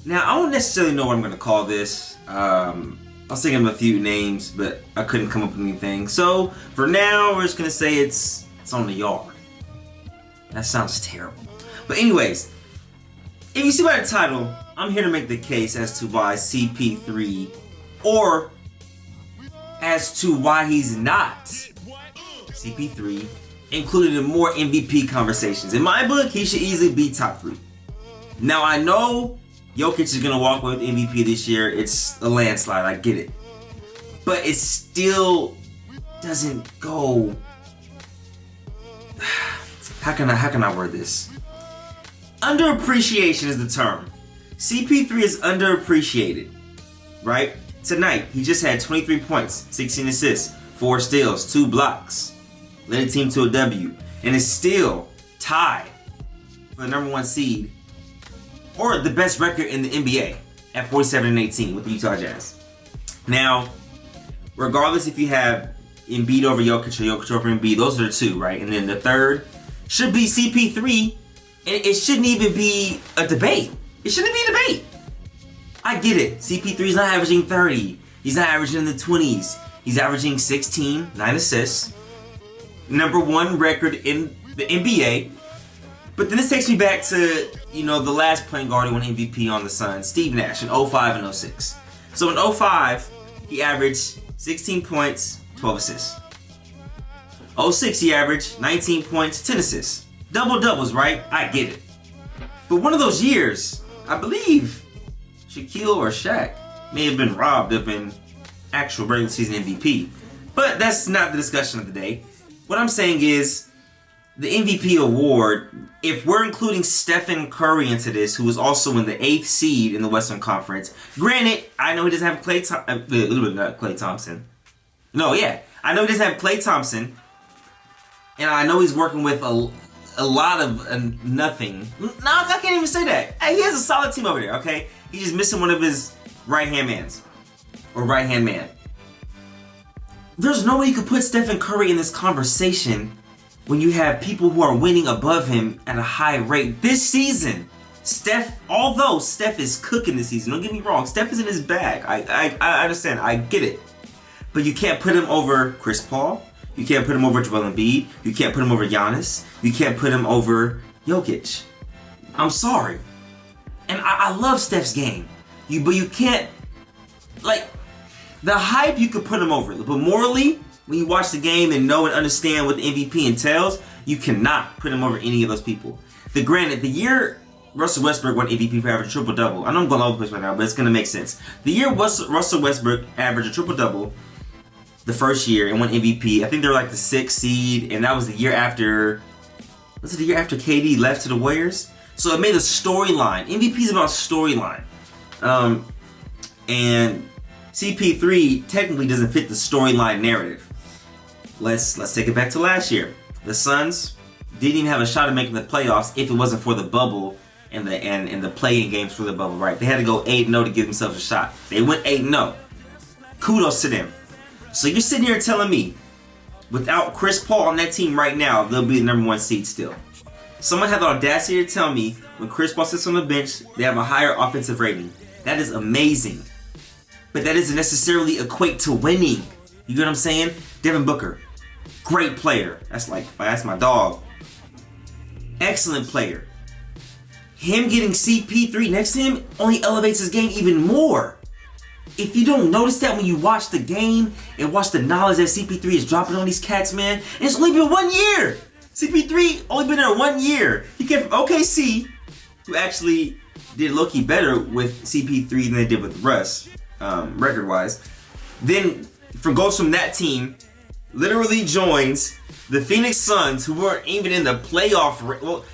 Now, I don't necessarily know what I'm going to call this. I was thinking of a few names, but I couldn't come up with anything. So, for now, we're just going to say it's on the yard. That sounds terrible. But anyways, if you see by the title, I'm here to make the case as to why CP3, or as to why he's not CP3, included in more MVP conversations. In my book, he should easily be top 3. Now, I know Jokic is going to walk away with MVP this year. It's a landslide, I get it. But it still doesn't go... How can I word this? Underappreciation is the term. CP3 is underappreciated, right? Tonight, he just had 23 points, 16 assists, 4 steals, 2 blocks. Led the team to a W, and is still tied for the number 1 seed, or the best record in the NBA at 47-18 with the Utah Jazz. Now, regardless if you have Embiid over Jokic or Jokic over Embiid, those are the 2, right? And then the third should be CP3, and it shouldn't even be a debate. It shouldn't be a debate. I get it. CP3's not averaging 30. He's not averaging in the 20s. He's averaging 16, 9 assists. Number 1 record in the NBA. But then this takes me back to, the last point guard who won MVP on the Suns, Steve Nash, in 05 and 06. So in 05, he averaged 16 points, 12 assists. 06, he averaged 19 points, 10 assists. Double-doubles, right? I get it. But one of those years, I believe Shaquille or Shaq may have been robbed of an actual regular season MVP. But that's not the discussion of the day. What I'm saying is, the MVP award, if we're including Stephen Curry into this, who was also in the 8th seed in the Western Conference. Granted, I know he doesn't have Klay Thompson. I know he doesn't have Klay Thompson. And I know he's working with a lot of nothing. No, I can't even say that. Hey, he has a solid team over there, okay? He's just missing one of his right-hand mans. Or right-hand man. There's no way you could put Stephen Curry in this conversation when you have people who are winning above him at a high rate. This season, although Steph is cooking this season, don't get me wrong, Steph is in his bag. I understand, I get it. But you can't put him over Chris Paul. You can't put him over Joel Embiid. You can't put him over Giannis. You can't put him over Jokic. I'm sorry. And I love Steph's game. But you can't, the hype you could put him over. But morally, when you watch the game and know and understand what the MVP entails, you cannot put him over any of those people. Granted, the year Russell Westbrook won MVP for average triple-double, I know I'm going all over the place right now, but it's going to make sense. The year Russell Westbrook averaged a triple-double, the first year, and won MVP, I think they were the 6th seed, and that was the year after, was it the year after KD left to the Warriors? So it made a storyline. MVP is about storyline. And CP3 technically doesn't fit the storyline narrative. Let's take it back to last year. The Suns didn't even have a shot at making the playoffs if it wasn't for the bubble and the play-in games for the bubble, right? They had to go 8-0 to give themselves a shot. They went 8-0. Kudos to them. So you're sitting here telling me, without Chris Paul on that team right now, they'll be the number 1 seed still. Someone had the audacity to tell me when Chris Paul sits on the bench, they have a higher offensive rating. That is amazing. But that doesn't necessarily equate to winning. You get what I'm saying? Devin Booker, great player. That's my dog. Excellent player. Him getting CP3 next to him only elevates his game even more. If you don't notice that when you watch the game and watch the knowledge that CP3 is dropping on these cats, man, and it's only been 1 year. CP3 only been there 1 year. He came from OKC, who actually did low-key better with CP3 than they did with Russ, record-wise. Then goes from that team, literally joins the Phoenix Suns, who weren't even in the playoff race. Well,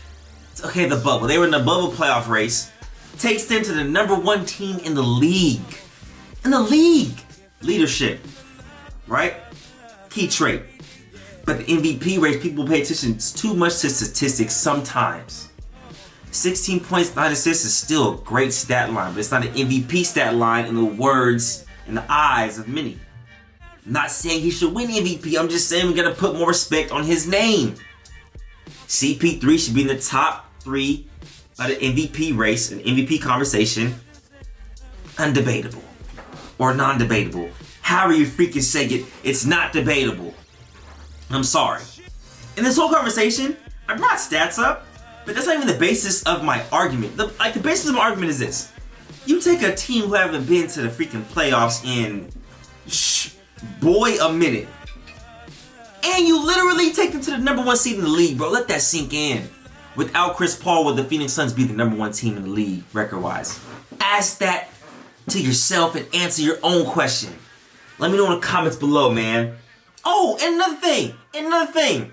okay, the bubble. They were in the bubble playoff race. Takes them to the number 1 team in the league. Leadership. Right? Key trait. But the MVP race, people pay attention too much to statistics sometimes. 16 points, 9 assists is still a great stat line, but it's not an MVP stat line in the words and the eyes of many. I'm not saying he should win MVP, I'm just saying we gotta put more respect on his name. CP3 should be in the top 3 of the MVP race, an MVP conversation, undebatable. Or non-debatable. However you freaking say it, it's not debatable. I'm sorry. In this whole conversation, I brought stats up, but that's not even the basis of my argument. The basis of my argument is this. You take a team who haven't been to the freaking playoffs in, a minute. And you literally take them to the number 1 seed in the league, bro. Let that sink in. Without Chris Paul, would the Phoenix Suns be the number 1 team in the league, record-wise? Ask that to yourself and answer your own question. Let me know in the comments below, man. Oh, and another thing.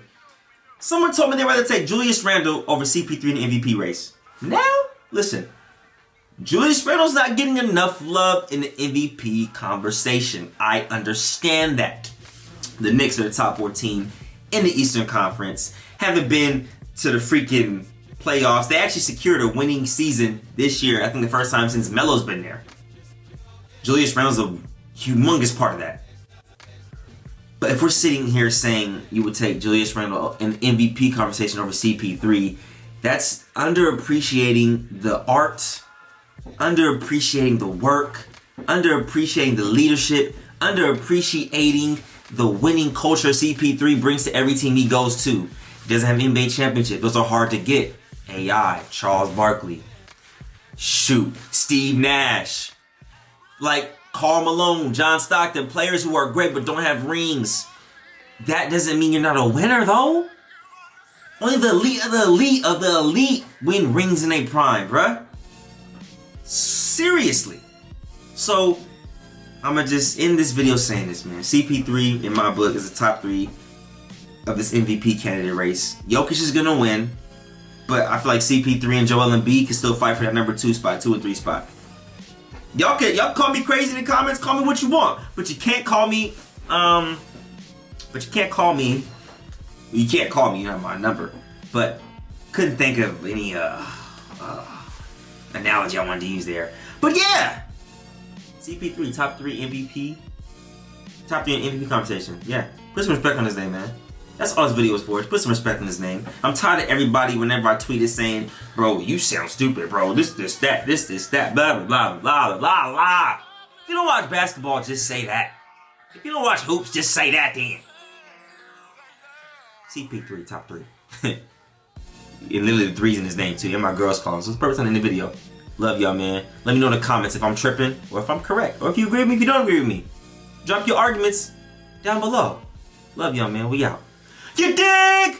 Someone told me they'd rather take Julius Randle over CP3 in the MVP race. Now, listen. Julius Randle's not getting enough love in the MVP conversation. I understand that. The Knicks are the top 4 team in the Eastern Conference. Haven't been to the freaking playoffs. They actually secured a winning season this year. I think the first time since Melo's been there. Julius Randle's a humongous part of that. But if we're sitting here saying you would take Julius Randle in MVP conversation over CP3, that's underappreciating the art, underappreciating the work, underappreciating the leadership, underappreciating the winning culture CP3 brings to every team he goes to. He doesn't have an NBA championship. Those are hard to get. AI, Charles Barkley. Steve Nash. Karl Malone, John Stockton, players who are great but don't have rings. That doesn't mean you're not a winner, though. Only the elite of the elite of the elite win rings in a prime, bruh. Seriously. So, I'm going to just end this video saying this, man. CP3, in my book, is the top 3 of this MVP candidate race. Jokic is going to win, but I feel like CP3 and Joel Embiid can still fight for that number 2 spot, 2 and 3 spot. Y'all call me crazy in the comments, call me what you want, but you can't call me, you can't call me, you know my number, but couldn't think of any, analogy I wanted to use there. But yeah! CP3, top 3 MVP in MVP conversation. Yeah, put some respect on his name, man. That's all this video is for. Just put some respect on his name. I'm tired of everybody whenever I tweet it saying, bro, you sound stupid, bro. This, that, blah, blah, blah, blah, blah, blah. If you don't watch basketball, just say that. If you don't watch hoops, just say that then. CP3, top 3. And literally the 3's in his name too. And my girls call him. So it's perfect in the video. Love y'all, man. Let me know in the comments if I'm tripping or if I'm correct. Or if you agree with me, if you don't agree with me. Drop your arguments down below. Love y'all, man. We out. You dig?